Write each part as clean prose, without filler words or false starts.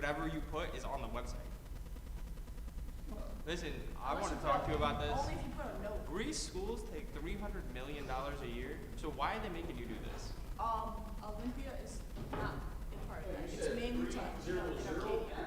whatever you put is on the website. Listen, I Unless want to you talk to you put- about this. Only if you put a note. Greece schools take $300 million a year, so why are they making you do this? Olympia is not a part of that. It's mainly to, in Arcadia.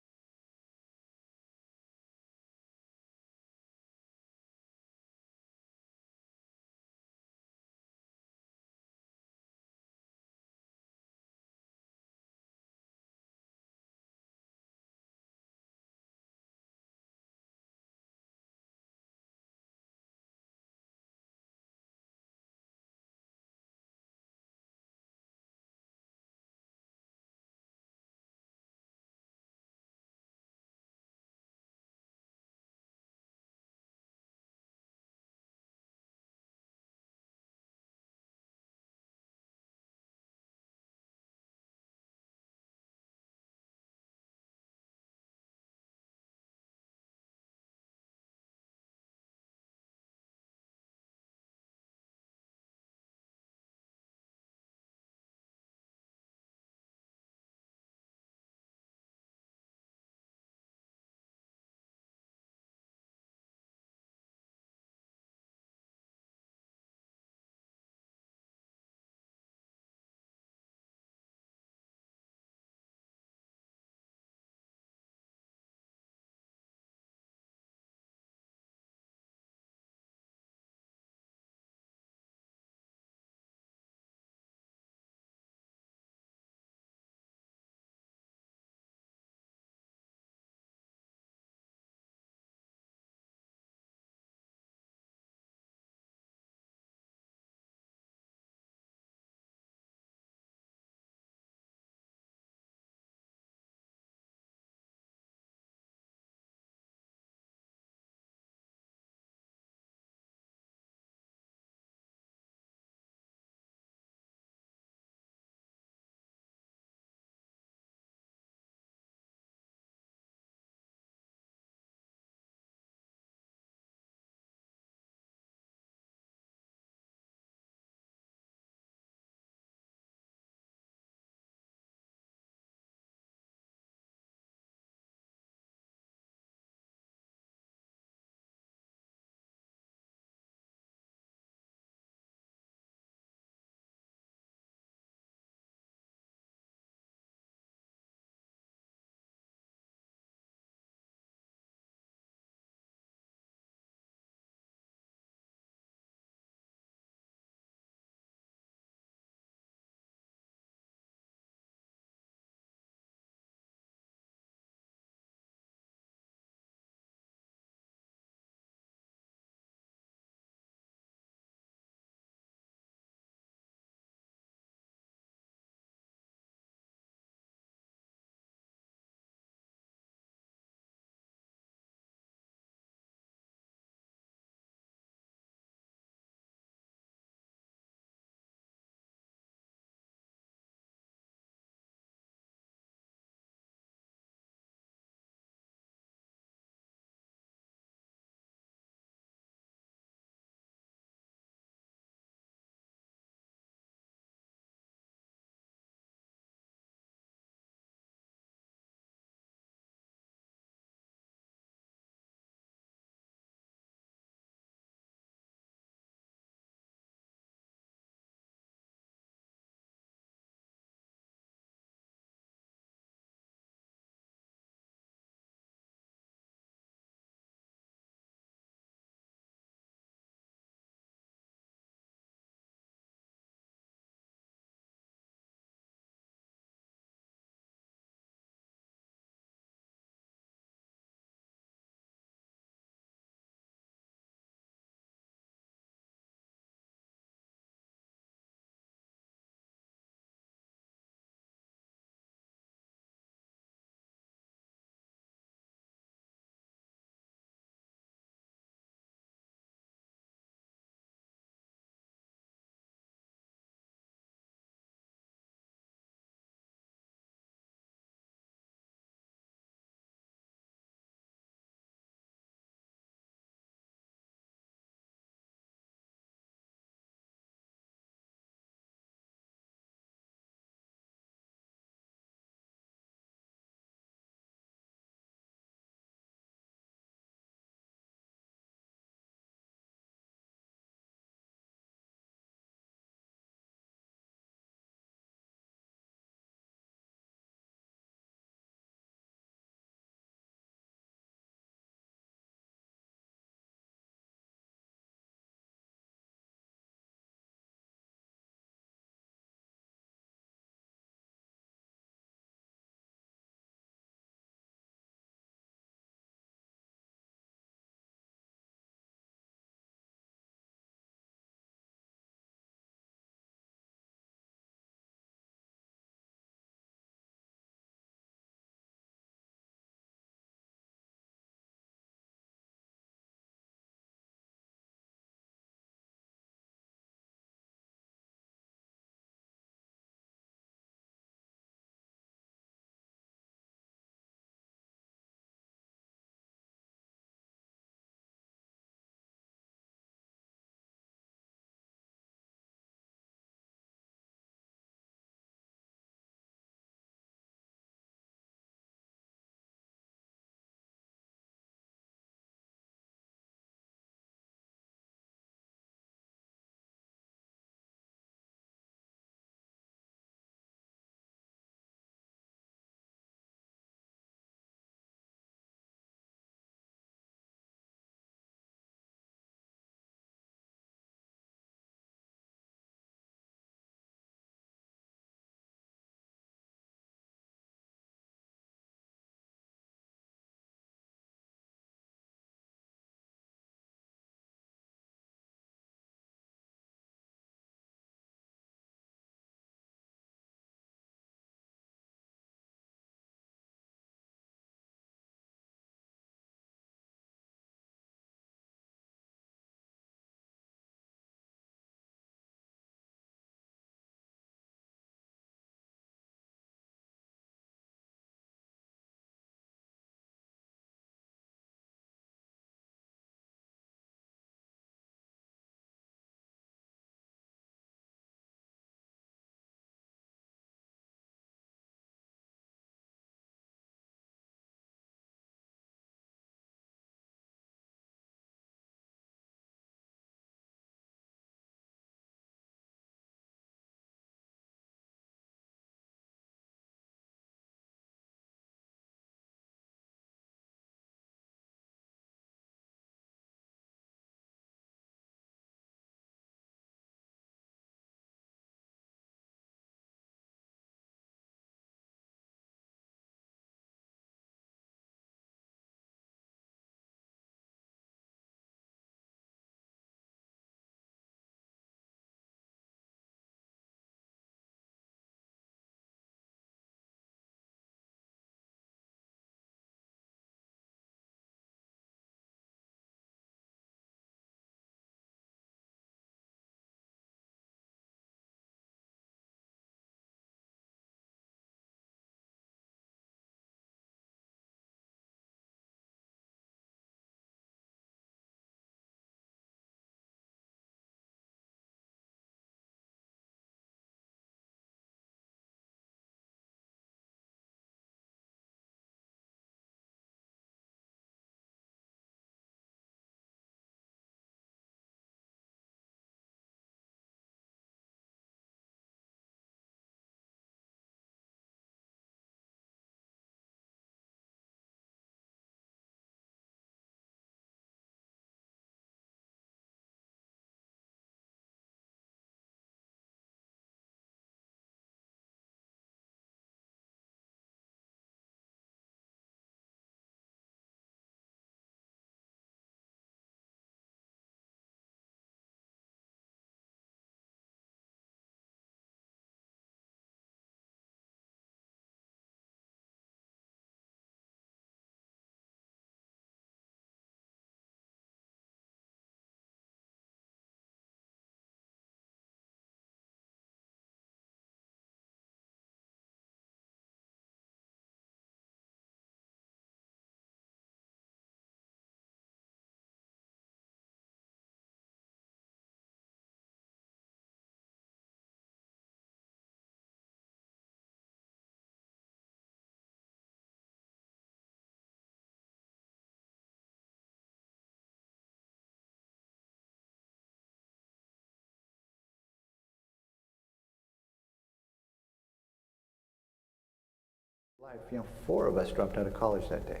life, 4 of us dropped out of college that day.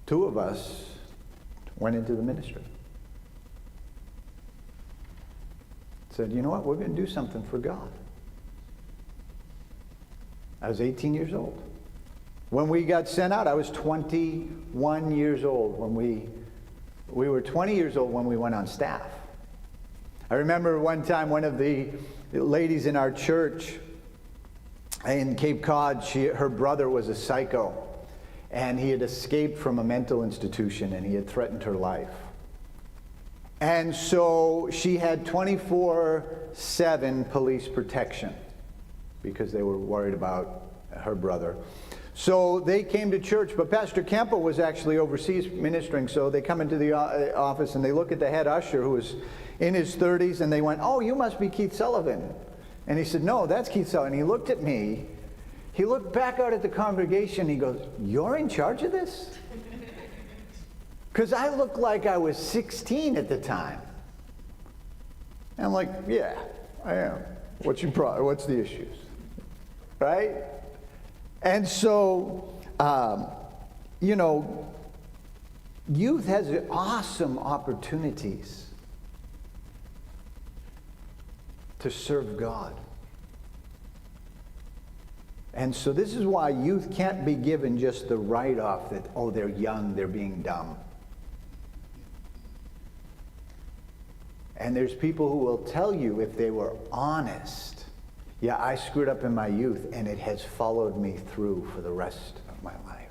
2 of us went into the ministry. Said, you know what, we're going to do something for God. I was 18 years old. When we got sent out, I was 21 years old. When we were 20 years old when we went on staff. I remember one time one of the ladies in our church in Cape Cod, her brother was a psycho. And he had escaped from a mental institution and he had threatened her life. And so she had 24/7 police protection because they were worried about her brother. So they came to church, but Pastor Campbell was actually overseas ministering, so they come into the office and they look at the head usher who was in his 30s and they went, "Oh, you must be Keith Sullivan." And he said, "No, that's Keith Sullivan." And he looked at me, he looked back out at the congregation, he goes, "You're in charge of this?" Because I looked like I was 16 at the time. And I'm like, "Yeah, I am. What's the issues?" Right? And so, youth has awesome opportunities to serve God. And so this is why youth can't be given just the write-off that, oh, they're young, they're being dumb. And there's people who will tell you, if they were honest, yeah, I screwed up in my youth and it has followed me through for the rest of my life.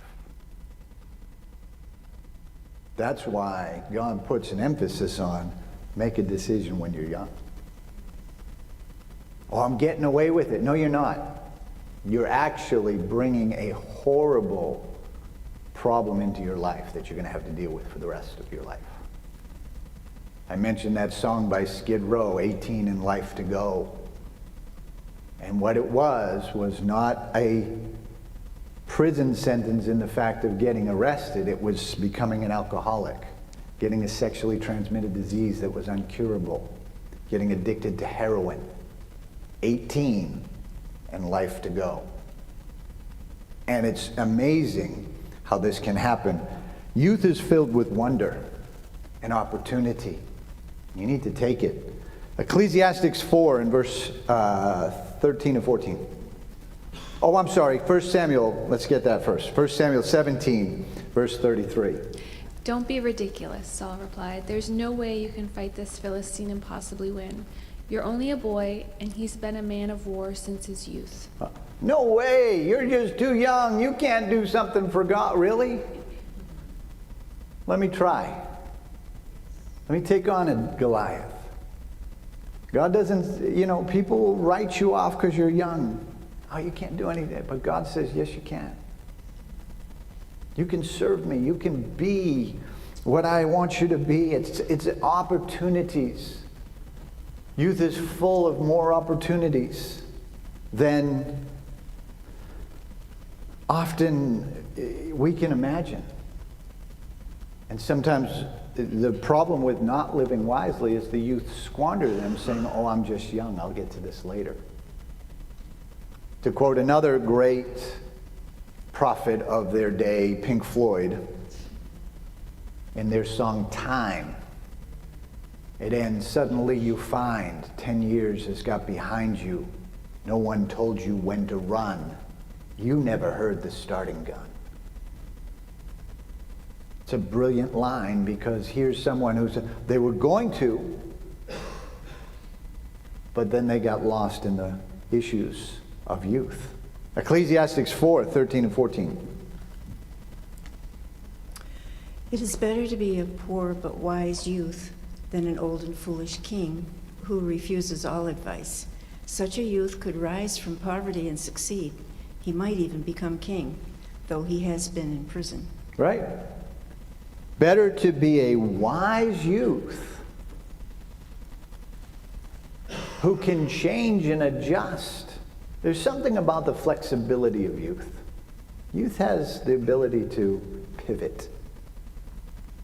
That's why God puts an emphasis on make a decision when you're young. Oh, I'm getting away with it. No, you're not. You're actually bringing a horrible problem into your life that you're going to have to deal with for the rest of your life. I mentioned that song by Skid Row, 18 and Life to Go. And what it was not a prison sentence in the fact of getting arrested. It was becoming an alcoholic, getting a sexually transmitted disease that was incurable, getting addicted to heroin. 18 and life to go. And it's amazing how this can happen. Youth is filled with wonder and opportunity. You need to take it. Ecclesiastes 4 in verse 13 and 14. Oh, I'm sorry. 1 Samuel, let's get that first. 1 Samuel 17, verse 33. "Don't be ridiculous," Saul replied. "There's no way you can fight this Philistine and possibly win. You're only a boy, and he's been a man of war since his youth." No way! You're just too young. You can't do something for God. Really? Let me try. Let me take on a Goliath. God doesn't, people write you off because you're young. Oh, you can't do anything. But God says, yes, you can. You can serve me. You can be what I want you to be. It's opportunities. Youth is full of more opportunities than often we can imagine. And sometimes the problem with not living wisely is the youth squander them, saying, oh, I'm just young, I'll get to this later. To quote another great prophet of their day, Pink Floyd, in their song Time, it ends, suddenly you find 10 years has got behind you. No one told you when to run. You never heard the starting gun. It's a brilliant line, because here's someone who said they were going to, but then they got lost in the issues of youth. Ecclesiastes 4, 13 and 14. It is better to be a poor but wise youth than an old and foolish king who refuses all advice. Such a youth could rise from poverty and succeed. He might even become king, though he has been in prison. Right? Better to be a wise youth who can change and adjust. There's something about the flexibility of youth. Youth has the ability to pivot.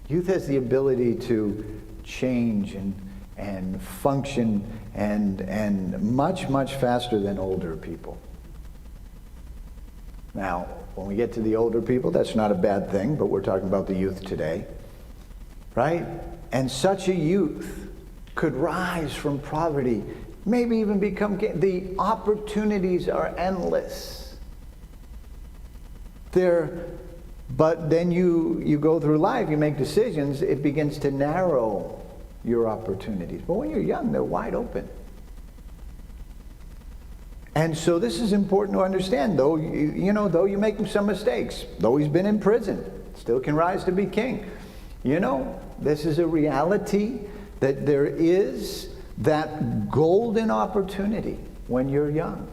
Youth has the ability to change and function and much, much faster than older people. Now, when we get to the older people, that's not a bad thing, but we're talking about the youth today, right? And such a youth could rise from poverty, maybe even become king. The opportunities are endless. But then you go through life, you make decisions, it begins to narrow your opportunities. But when you're young, they're wide open. And so this is important to understand. Though though you make some mistakes, though he's been in prison, still can rise to be king. This is a reality that there is that golden opportunity when you're young.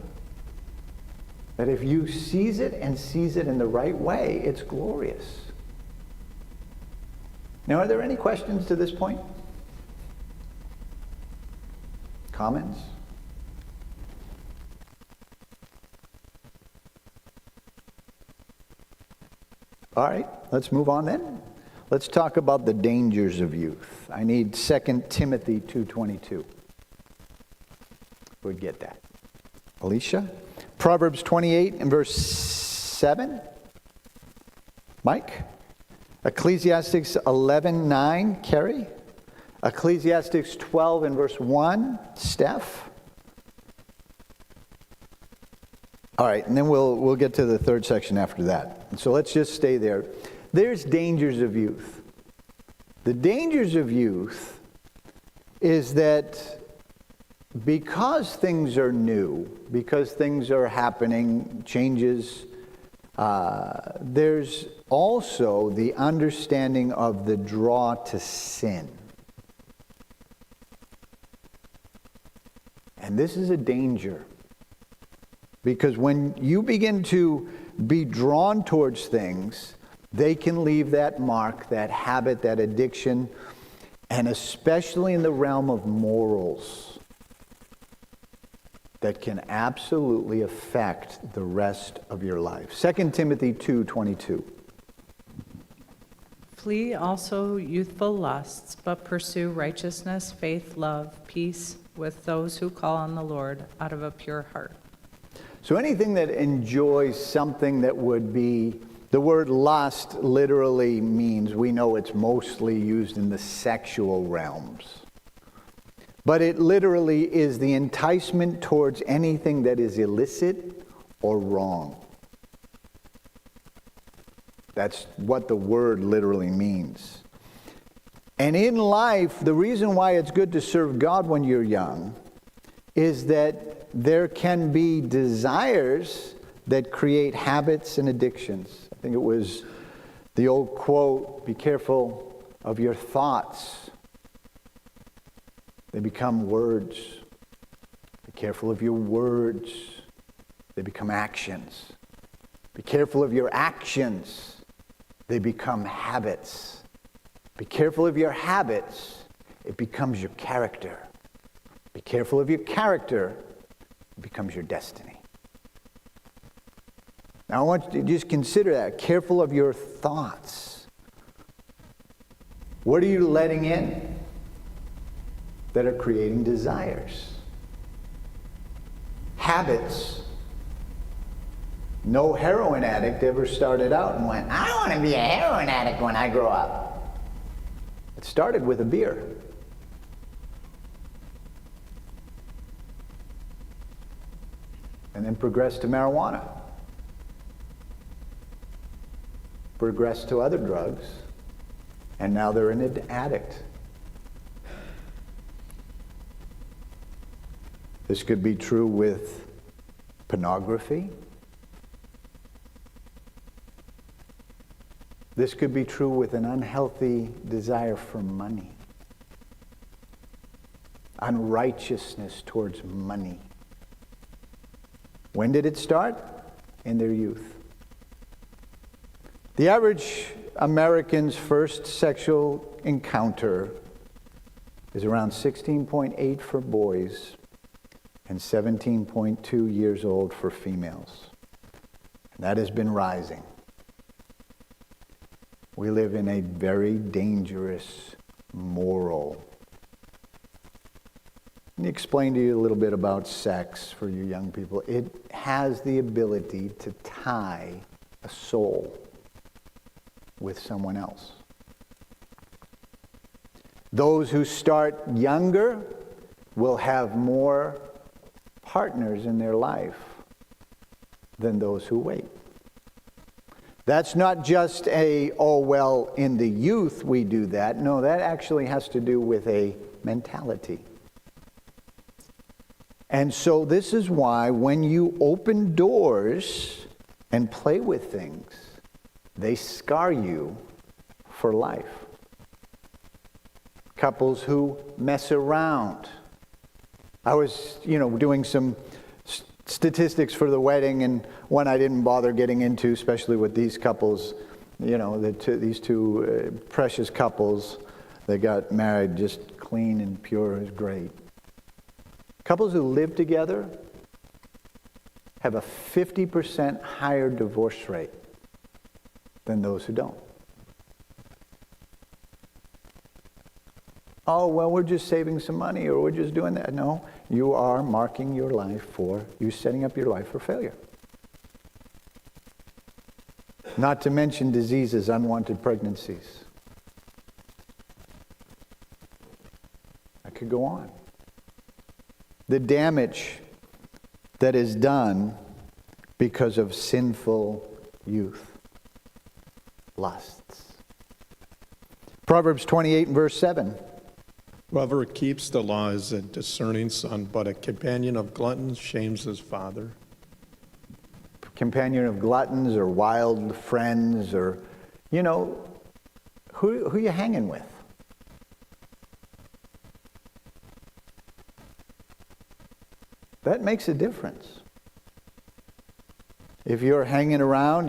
That if you seize it and seize it in the right way, it's glorious. Now, are there any questions to this point? Comments? All right, let's move on then. Let's talk about the dangers of youth. I need 2 Timothy 2:22. We'd get that. Alicia? Proverbs 28 and verse 7. Mike? Ecclesiastes 11:9. Carrie? Ecclesiastes 12 and verse 1. Steph? All right, and then we'll get to the third section after that. So let's just stay there. There's dangers of youth. The dangers of youth is that because things are new, because things are happening, changes, there's also the understanding of the draw to sin. And this is a danger. Because when you begin to be drawn towards things, they can leave that mark, that habit, that addiction, and especially in the realm of morals, that can absolutely affect the rest of your life. 2 Timothy 2:22. Flee also youthful lusts, but pursue righteousness, faith, love, peace with those who call on the Lord out of a pure heart. So anything that enjoys something that would be, the word lust literally means, we know it's mostly used in the sexual realms. But it literally is the enticement towards anything that is illicit or wrong. That's what the word literally means. And in life, the reason why it's good to serve God when you're young is that there can be desires that create habits and addictions. I think it was the old quote, be careful of your thoughts. They become words. Be careful of your words. They become actions. Be careful of your actions. They become habits. Be careful of your habits. It becomes your character. Be careful of your character. It becomes your destiny. Now I want you to just consider that. Careful of your thoughts. What are you letting in that are creating desires? Habits. No heroin addict ever started out and went, I want to be a heroin addict when I grow up. It started with a beer. And then progressed to marijuana. Progressed to other drugs. And now they're an addict. This could be true with pornography. This could be true with an unhealthy desire for money. Unrighteousness towards money. When did it start? In their youth. The average American's first sexual encounter is around 16.8 for boys and 17.2 years old for females. And that has been rising. We live in a very dangerous moral Let me explain to you a little bit about sex for you young people. It has the ability to tie a soul with someone else. Those who start younger will have more partners in their life than those who wait. That's not just in the youth we do that. No, that actually has to do with a mentality. And so this is why when you open doors and play with things, they scar you for life. Couples who mess around. I was, doing some statistics for the wedding, and one I didn't bother getting into, especially with these couples, these two precious couples that got married just clean and pure is great. Couples who live together have a 50% higher divorce rate than those who don't. Oh, well, we're just saving some money, or we're just doing that. No, you are marking your life you're setting up your life for failure. Not to mention diseases, unwanted pregnancies. I could go on. The damage that is done because of sinful youth lusts. Proverbs 28 and verse 7. Whoever keeps the law is a discerning son, but a companion of gluttons shames his father. Companion of gluttons or wild friends or, who you hanging with? That makes a difference. If you're hanging around,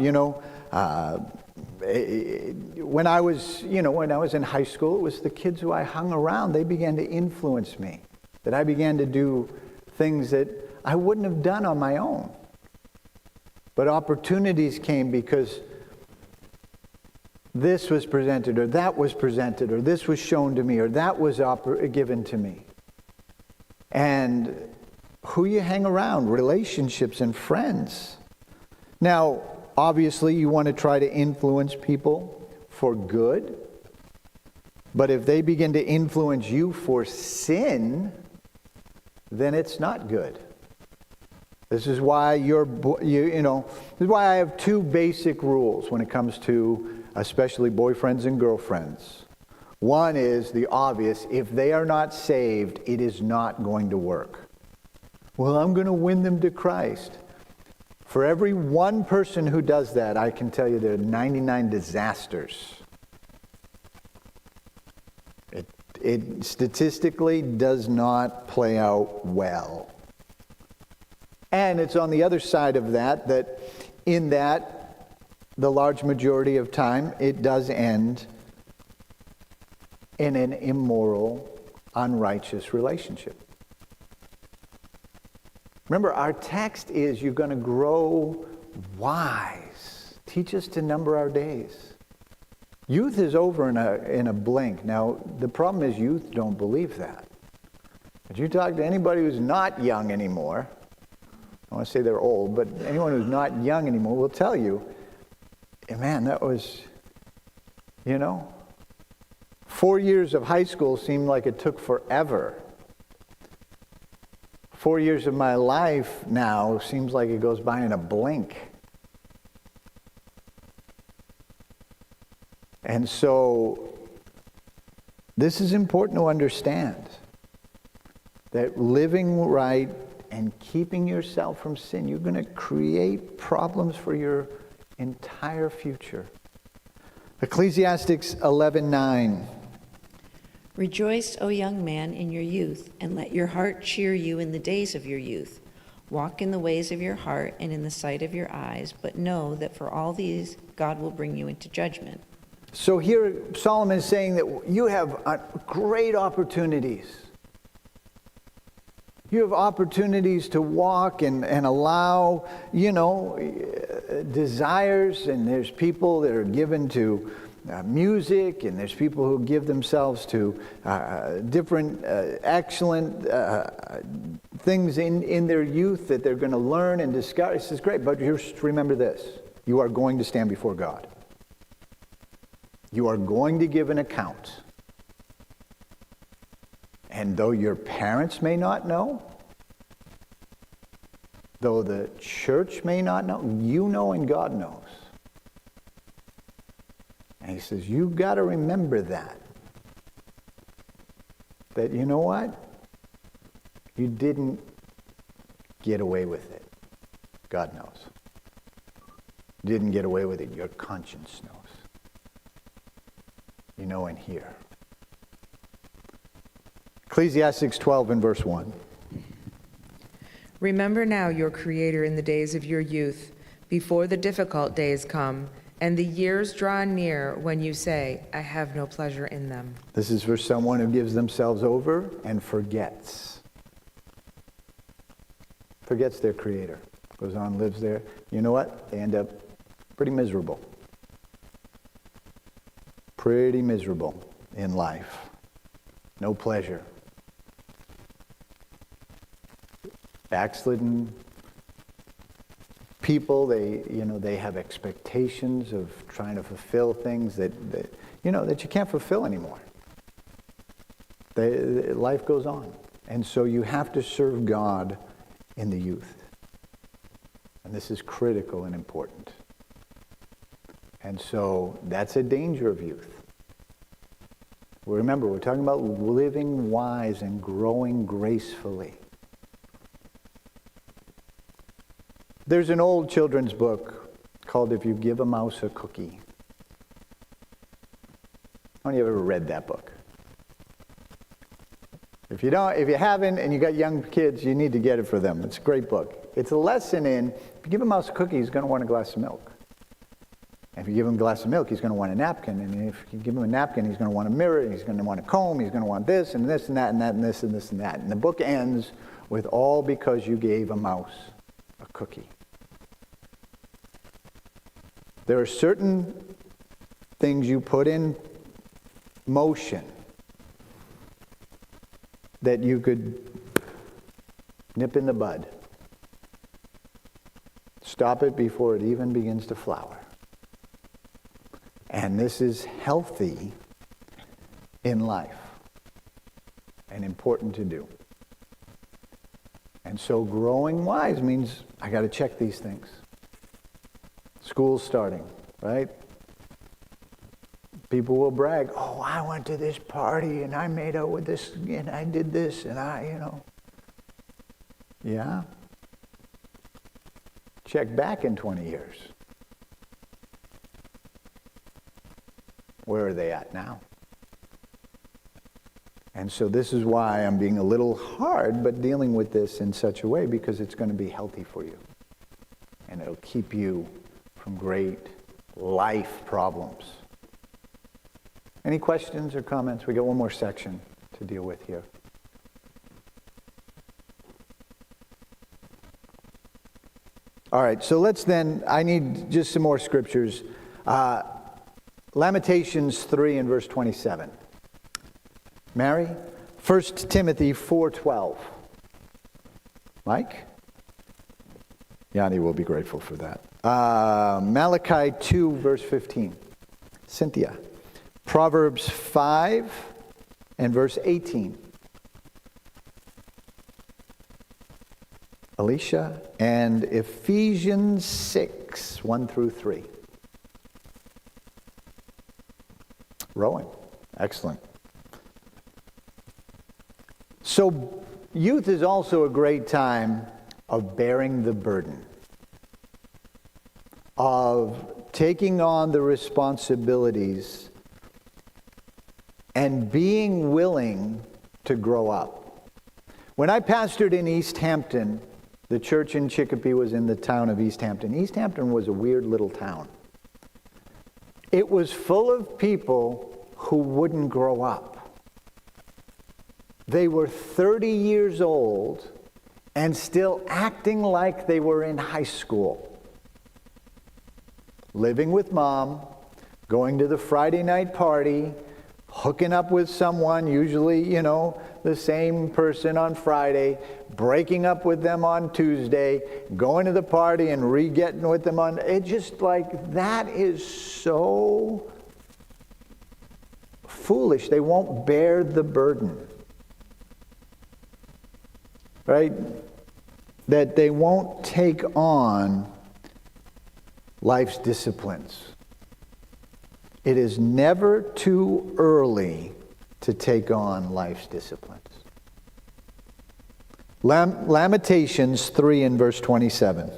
when I was in high school, it was the kids who I hung around. They began to influence me. That I began to do things that I wouldn't have done on my own. But opportunities came because this was presented, or that was presented, or this was shown to me, or that was given to me. And who you hang around, relationships and friends. Now, obviously, you want to try to influence people for good. But if they begin to influence you for sin, then it's not good. This is why this is why I have two basic rules when it comes to especially boyfriends and girlfriends. One is the obvious: if they are not saved, it is not going to work. Well, I'm going to win them to Christ. For every one person who does that, I can tell you there are 99 disasters. It statistically does not play out well. And it's on the other side of that the large majority of time, it does end in an immoral, unrighteous relationship. Remember, our text is you're going to grow wise. Teach us to number our days. Youth is over in a blink. Now, the problem is youth don't believe that. But you talk to anybody who's not young anymore, I want to say they're old, but anyone who's not young anymore will tell you, man, that was, 4 years of high school seemed like it took forever. 4 years of my life now seems like it goes by in a blink. And so, this is important to understand, that living right and keeping yourself from sin, you're going to create problems for your entire future. Ecclesiastes 11:9. Rejoice, O young man, in your youth, and let your heart cheer you in the days of your youth. Walk in the ways of your heart and in the sight of your eyes, but know that for all these God will bring you into judgment. So here Solomon is saying that you have great opportunities. You have opportunities to walk and allow, desires, and there's people that are given to, music, and there's people who give themselves to different excellent things in their youth that they're going to learn and discover. This is great, but just remember this. You are going to stand before God. You are going to give an account. And though your parents may not know, though the church may not know, you know and God knows. And he says, you've got to remember that. That you know what? You didn't get away with it. God knows. You didn't get away with it. Your conscience knows. You know and hear. Ecclesiastes 12 and verse 1. Remember now your Creator in the days of your youth, before the difficult days come, and the years draw near when you say, I have no pleasure in them. This is for someone who gives themselves over and forgets. Forgets their Creator. Goes on, lives there. You know what? They end up pretty miserable. Pretty miserable in life. No pleasure. Backslidden people, they have expectations of trying to fulfill things that you can't fulfill anymore. Life goes on. And so you have to serve God in the youth. And this is critical and important. And so that's a danger of youth. Remember, we're talking about living wise and growing gracefully. There's an old children's book called If You Give a Mouse a Cookie. How many of you have ever read that book? If you haven't and you got young kids, you need to get it for them. It's a great book. It's a lesson in, if you give a mouse a cookie, he's going to want a glass of milk. And if you give him a glass of milk, he's going to want a napkin. And if you give him a napkin, he's going to want a mirror, and he's going to want a comb, he's going to want this and this and that and that and this and this and that. And the book ends with all because you gave a mouse a cookie. There are certain things you put in motion that you could nip in the bud. Stop it before it even begins to flower. And this is healthy in life and important to do. And so growing wise means I got to check these things. School's starting, right? People will brag, oh, I went to this party and I made out with this and I did this and Yeah? Check back in 20 years. Where are they at now? And so this is why I'm being a little hard, but dealing with this in such a way because it's going to be healthy for you. And it'll keep you from great life problems. Any questions or comments? We got one more section to deal with here. All right, so I need just some more scriptures. Lamentations 3 and verse 27. Mary? 1 Timothy 4:12. Mike? Yanni will be grateful for that. Malachi 2 verse 15. Cynthia? Proverbs 5 and verse 18. Alicia? And Ephesians 6, 1 through 3. Rowan? Excellent. So youth is also a great time of bearing the burden, of taking on the responsibilities and being willing to grow up. When I pastored in East Hampton, the church in Chicopee was in the town of East Hampton. East Hampton was a weird little town. It was full of people who wouldn't grow up. They were 30 years old and still acting like they were in high school. Living with mom, going to the Friday night party, hooking up with someone, usually, the same person on Friday, breaking up with them on Tuesday, going to the party and re-getting with them on... It's just like, that is so foolish. They won't bear the burden. Right? That they won't take on life's disciplines. It is never too early to take on life's disciplines. Lamentations 3 and verse 27.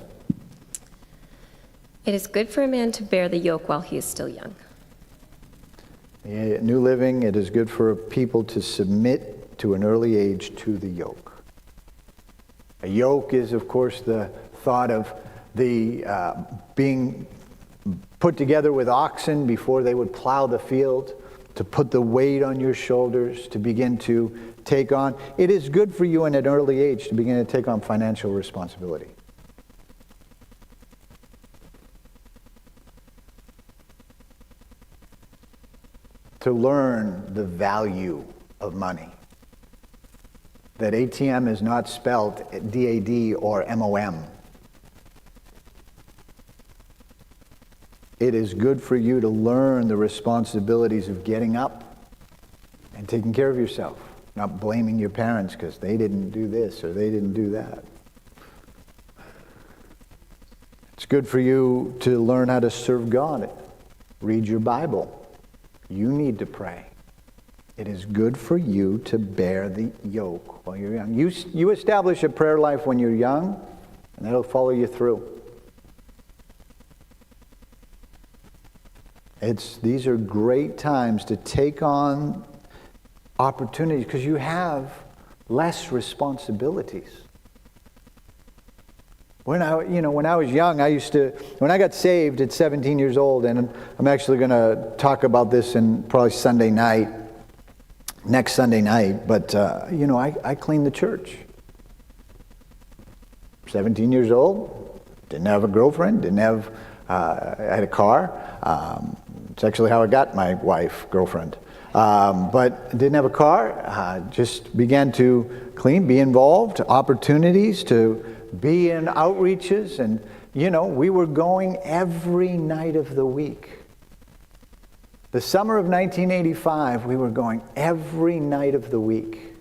It is good for a man to bear the yoke while he is still young. New Living, it is good for people to submit to an early age to the yoke. A yoke is, of course, the thought of the being put together with oxen before they would plow the field, to put the weight on your shoulders, to begin to take on. It is good for you in an early age to begin to take on financial responsibility. To learn the value of money. That ATM is not spelled DAD or MOM. It is good for you to learn the responsibilities of getting up and taking care of yourself, not blaming your parents because they didn't do this or they didn't do that. It's good for you to learn how to serve God. Read your Bible. You need to pray. It is good for you to bear the yoke while you're young. You establish a prayer life when you're young, and that'll follow you through. These are great times to take on opportunities because you have less responsibilities. When I was young, when I got saved at 17 years old, and I'm actually going to talk about this in probably next Sunday night, but I cleaned the church. 17 years old, didn't have a girlfriend, I had a car. It's actually how I got my wife, girlfriend. But didn't have a car, just began to clean, be involved, opportunities to be in outreaches, and we were going every night of the week. The summer of 1985, we were going every night of the week.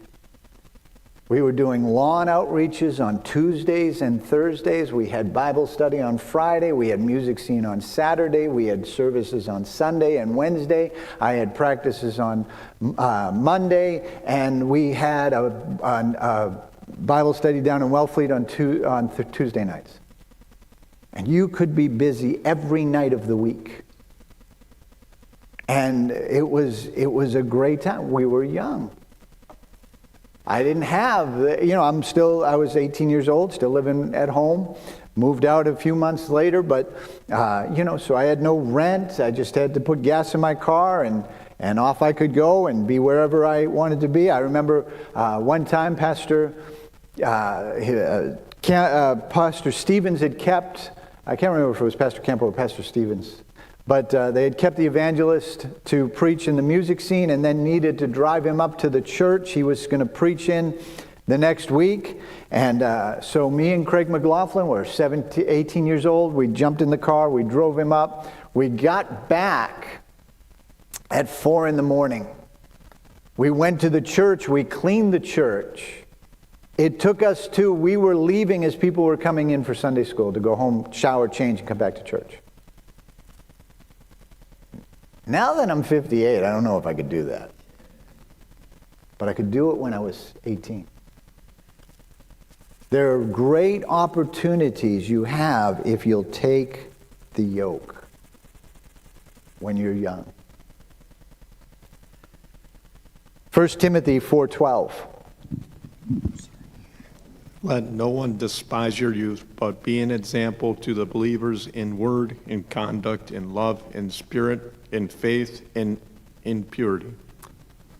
We were doing lawn outreaches on Tuesdays and Thursdays. We had Bible study on Friday. We had music scene on Saturday. We had services on Sunday and Wednesday. I had practices on Monday, and we had a Bible study down in Wellfleet on Tuesday nights. And you could be busy every night of the week. And it was a great time. We were young. I didn't have, I was 18 years old, still living at home. Moved out a few months later, but, so I had no rent. I just had to put gas in my car, and off I could go and be wherever I wanted to be. I remember one time Pastor Stevens had kept, I can't remember if it was Pastor Campbell or Pastor Stevens, but they had kept the evangelist to preach in the music scene and then needed to drive him up to the church he was going to preach in the next week. And so me and Craig McLaughlin were 18 years old. We jumped in the car. We drove him up. We got back at 4 a.m. We went to the church. We cleaned the church. It took us we were leaving as people were coming in for Sunday school to go home, shower, change, and come back to church. Now that I'm 58, I don't know if I could do that. But I could do it when I was 18. There are great opportunities you have if you'll take the yoke when you're young. 1 Timothy 4:12. Let no one despise your youth, but be an example to the believers in word, in conduct, in love, in spirit, in faith, and in purity.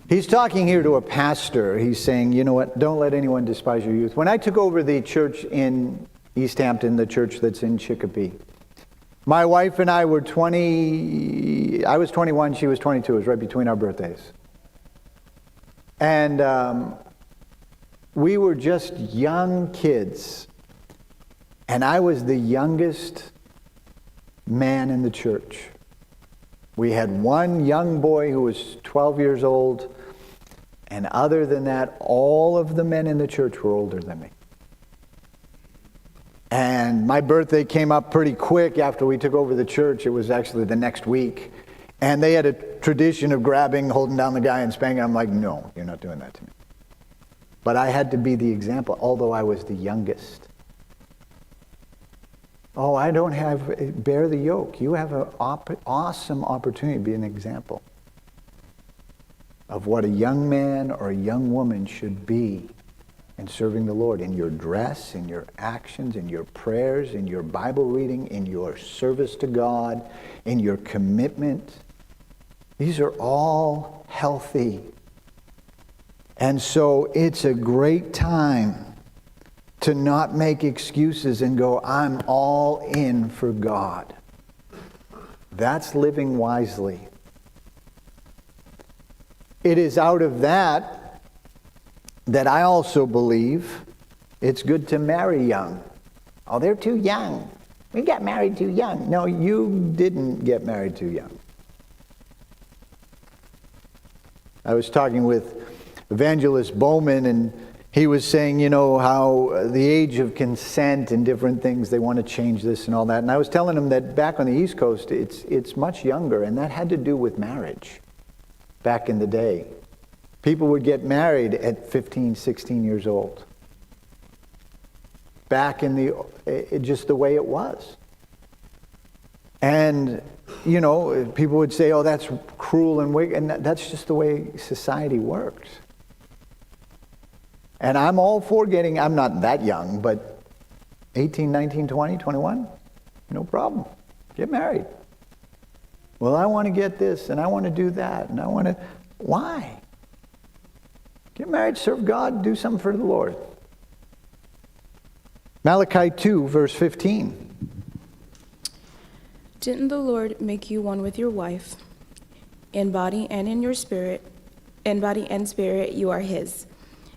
He's talking here to a pastor. He's saying, you know what, don't let anyone despise your youth. When I took over the church in East Hampton, the church that's in Chicopee, My wife and I were 20, I was 21, she was 22. It was right between our birthdays. And we were just young kids. And I was the youngest man in the church. We had one young boy who was 12 years old. And other than that, all of the men in the church were older than me. And my birthday came up pretty quick after we took over the church. It was actually the next week. And they had a tradition of grabbing, holding down the guy and spanking. I'm like, no, you're not doing that to me. But I had to be the example, although I was the youngest. Oh, I don't have, bear the yoke. You have an awesome opportunity to be an example of what a young man or a young woman should be in serving the Lord, in your dress, in your actions, in your prayers, in your Bible reading, in your service to God, in your commitment. These are all healthy. And so it's a great time to not make excuses and go, I'm all in for God. That's living wisely. It is out of that I also believe it's good to marry young. Oh, they're too young. We got married too young. No, you didn't get married too young. I was talking with Evangelist Bowman, and he was saying, you know, how the age of consent and different things, they want to change this and all that. And I was telling him that back on the East Coast, it's much younger, and that had to do with marriage back in the day. People would get married at 15, 16 years old. Back in just the way it was. And, you know, people would say, oh, that's cruel and wicked. And that's just the way society works. And I'm all for I'm not that young, but 18, 19, 20, 21, no problem. Get married. Well, I want to get this, and I want to do that, and I want to... Why? Get married, serve God, do something for the Lord. Malachi 2, verse 15. Didn't the Lord make you one with your wife? In body and in your spirit, in body and spirit, you are his.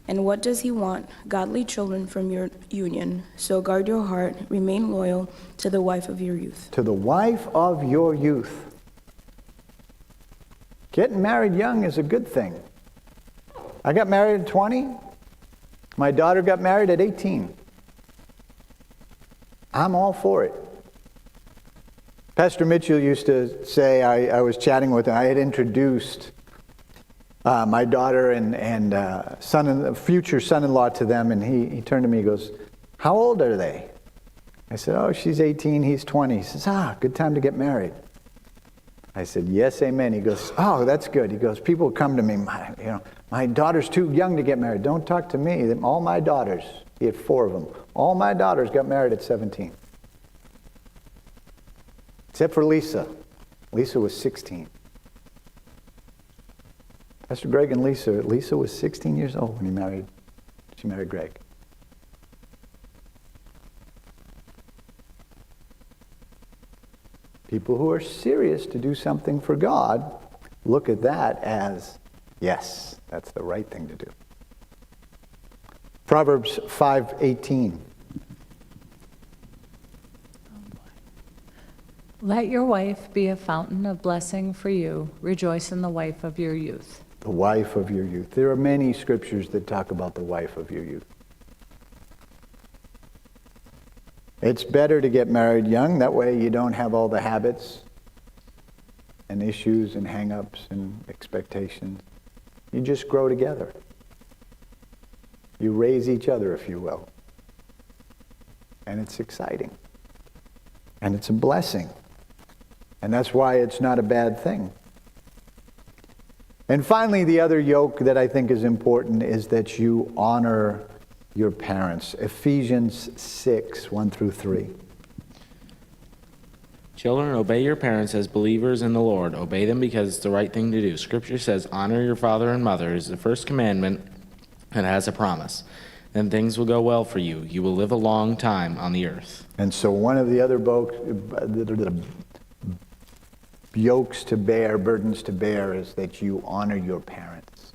And what does he want? Godly children from your union. So guard your heart, remain loyal to the wife of your youth. To the wife of your youth. Getting married young is a good thing. I got married at 20. My daughter got married at 18. I'm all for it. Pastor Mitchell used to say, I was chatting with him, I had introduced my daughter and future son-in-law to them, and he turned to me and goes, how old are they? I said, oh, she's 18, he's 20. He says, good time to get married. I said, yes, amen. He goes, oh, that's good. He goes, people come to me, my daughter's too young to get married. Don't talk to me. All my daughters, he had 4 of them, all my daughters got married at 17. Except for Lisa. Lisa was 16. Pastor Greg and Lisa was 16 years old when she married Greg. People who are serious to do something for God look at that as, yes, that's the right thing to do. Proverbs 5:18. Let your wife be a fountain of blessing for you. Rejoice in the wife of your youth. The wife of your youth. There are many scriptures that talk about the wife of your youth. It's better to get married young. That way you don't have all the habits and issues and hang-ups and expectations. You just grow together. You raise each other, if you will. And it's exciting. And it's a blessing. And that's why it's not a bad thing. And finally, the other yoke that I think is important is that you honor your parents. Ephesians 6, 1 through 3. Children, obey your parents as believers in the Lord. Obey them because it's the right thing to do. Scripture says, honor your father and mother is the first commandment and has a promise. then things will go well for you. You will live a long time on the earth. And so one of the other yokes to bear, burdens to bear, is that you honor your parents.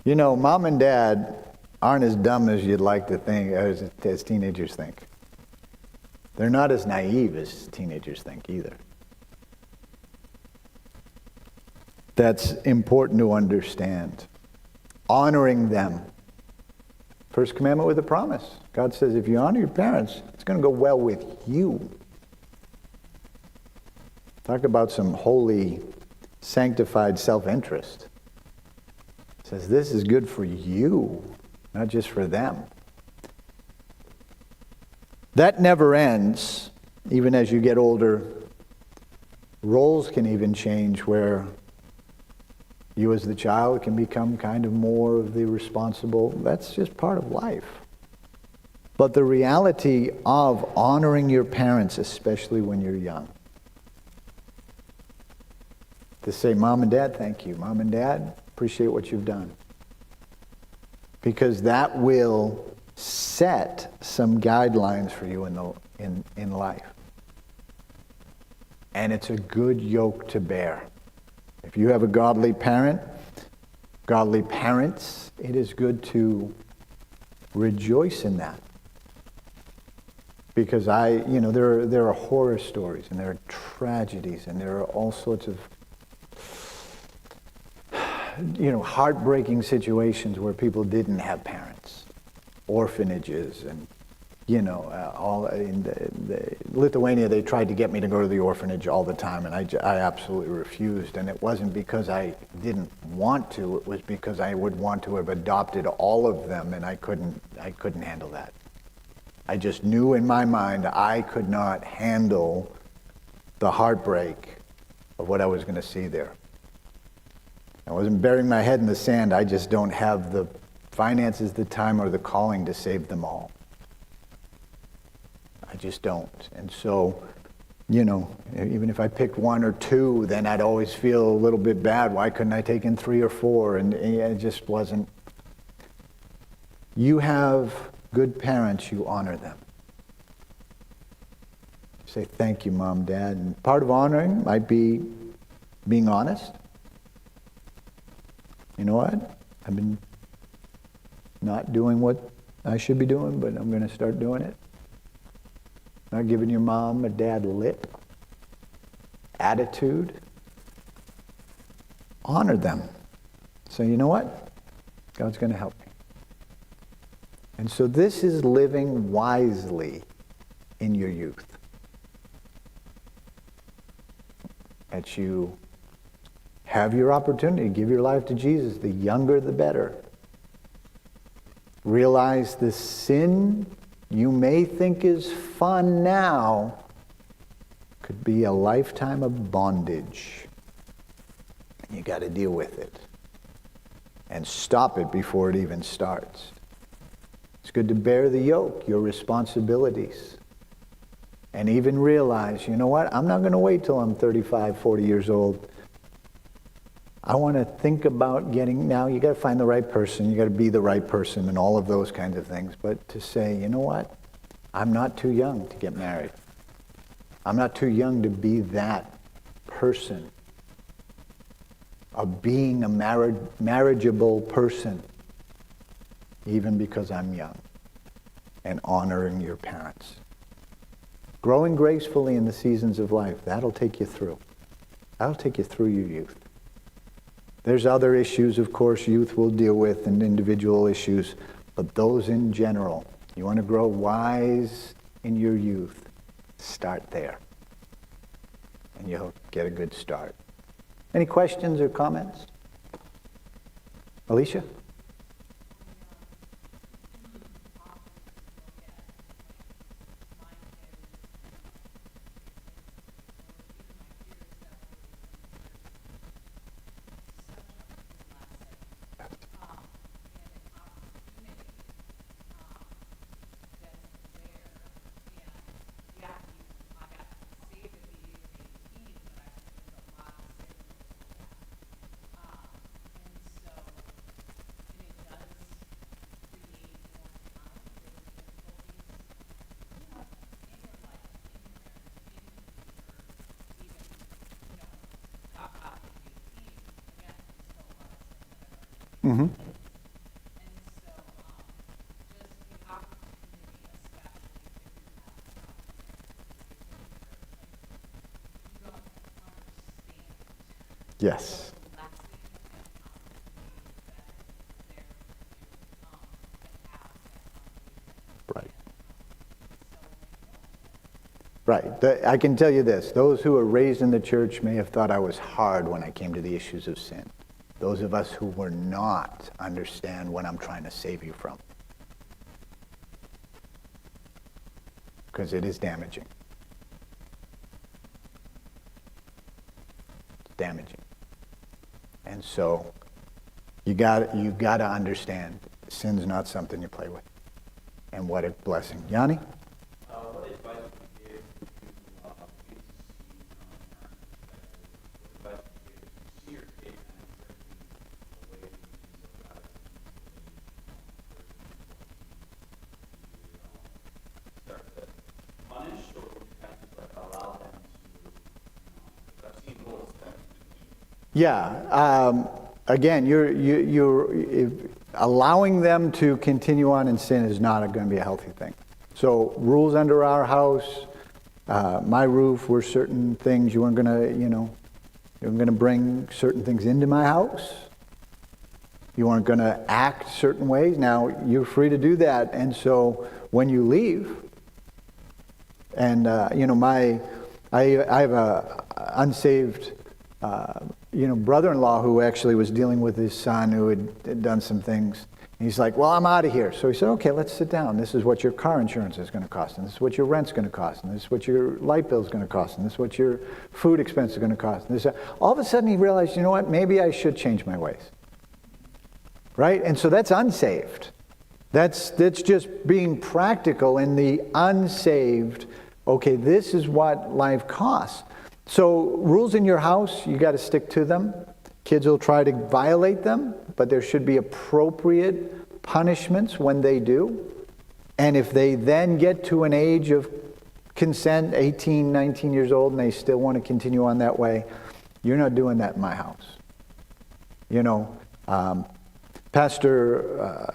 You know, mom and dad aren't as dumb as you'd like to think, as teenagers think. They're not as naive as teenagers think either. That's important to understand. Honoring them. First commandment with a promise. God says, if you honor your parents, it's going to go well with you. Talk about some holy, sanctified self-interest. It says this is good for you, not just for them. That never ends. Even as you get older, roles can even change where you as the child can become kind of more of the responsible. That's just part of life. But the reality of honoring your parents, especially when you're young. To say, Mom and Dad, thank you. Mom and Dad, appreciate what you've done. Because that will set some guidelines for you in life. And it's a good yoke to bear. If you have a godly parent, godly parents, it is good to rejoice in that. Because there are horror stories, and there are tragedies, and there are all sorts of heartbreaking situations where people didn't have parents, orphanages, and all in Lithuania. They tried to get me to go to the orphanage all the time, and I absolutely refused. And it wasn't because I didn't want to; it was because I would want to have adopted all of them, and I couldn't handle that. I just knew in my mind I could not handle the heartbreak of what I was going to see there. I wasn't burying my head in the sand. I just don't have the finances, the time, or the calling to save them all. I just don't. And so, even if I picked one or two, then I'd always feel a little bit bad. Why couldn't I take in 3 or 4? And it just wasn't. You have good parents, you honor them. Say, thank you, Mom, Dad. And part of honoring might be being honest. You know what? I've been not doing what I should be doing, but I'm going to start doing it. Not giving your mom or dad lip. Attitude. Honor them. Say, you know what? God's going to help me. And so this is living wisely in your youth. That you have your opportunity to give your life to Jesus. The younger, the better. Realize the sin you may think is fun now could be a lifetime of bondage. You got to deal with it. And stop it before it even starts. It's good to bear the yoke, your responsibilities. And even realize, you know what? I'm not going to wait till I'm 35, 40 years old. I want to think about now you got to find the right person, you got to be the right person, and all of those kinds of things. But to say, you know what? I'm not too young to get married. I'm not too young to be that person. Of being a marriageable person, even because I'm young. And honoring your parents. Growing gracefully in the seasons of life, that'll take you through. That'll take you through your youth. There's other issues, of course, youth will deal with, and individual issues, but those in general, you want to grow wise in your youth, start there. And you'll get a good start. Any questions or comments? Alicia? Mm-hmm. Yes. Right. Right. I can tell you this. Those who were raised in the church may have thought I was hard when I came to the issues of sin. Those of us who were not understand what I'm trying to save you from. Because it is damaging. It's damaging. And so you got to understand sin's not something you play with. And what a blessing. Yanni? What advice would you give to what advice would you give to see your kid kind of drifting away from things of God start to punish, or would you kind of like allow them to, I've seen both things. Yeah. Again, you're allowing them to continue on in sin is not going to be a healthy thing. So rules under our house, my roof were certain things. You weren't going to, you weren't going to bring certain things into my house. You weren't going to act certain ways. Now, you're free to do that. And so when you leave, and, I have a unsaved brother-in-law who actually was dealing with his son who had done some things. And he's like, well, I'm out of here. So he said, okay, let's sit down. This is what your car insurance is going to cost, and this is what your rent's going to cost, and this is what your light bill is going to cost, and this is what your food expense is going to cost. And this, all of a sudden he realized, you know what, maybe I should change my ways. Right? And so that's unsaved. That's just being practical in the unsaved. Okay, this is what life costs. So rules in your house, you got to stick to them. Kids will try to violate them, but there should be appropriate punishments when they do. And if they then get to an age of consent, 18, 19 years old, and they still want to continue on that way, you're not doing that in my house. Pastor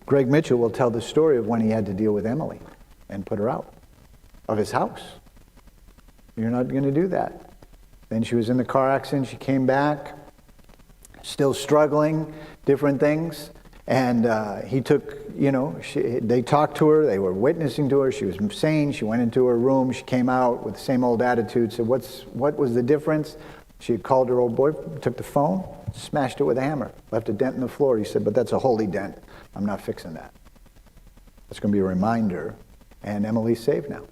Greg Mitchell will tell the story of when he had to deal with Emily and put her out of his house. You're not going to do that. Then she was in the car accident. She came back, still struggling, different things. And he took, they talked to her. They were witnessing to her. She was sane. She went into her room. She came out with the same old attitude. Said, what was the difference? She had called her old boyfriend, took the phone, smashed it with a hammer, left a dent in the floor. He said, but that's a holy dent. I'm not fixing that. It's going to be a reminder. And Emily's saved now.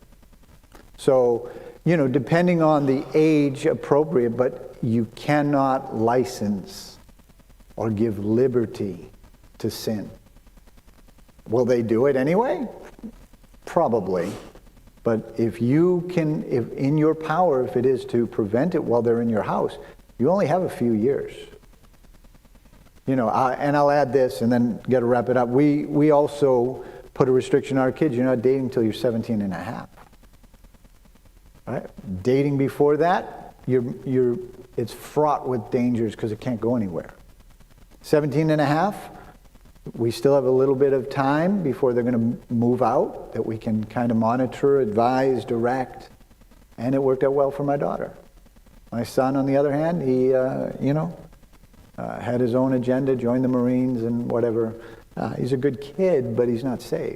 So, depending on the age appropriate, but you cannot license or give liberty to sin. Will they do it anyway? Probably. But if in your power, if it is to prevent it while they're in your house, you only have a few years. And I'll add this and then got to wrap it up. We also put a restriction on our kids. You're not dating until you're 17 and a half. Right? Dating before that, it's fraught with dangers because it can't go anywhere. 17 and a half, we still have a little bit of time before they're going to move out that we can kind of monitor, advise, direct. And it worked out well for my daughter. My son, on the other hand, he, had his own agenda, joined the Marines and whatever. He's a good kid, but he's not saved.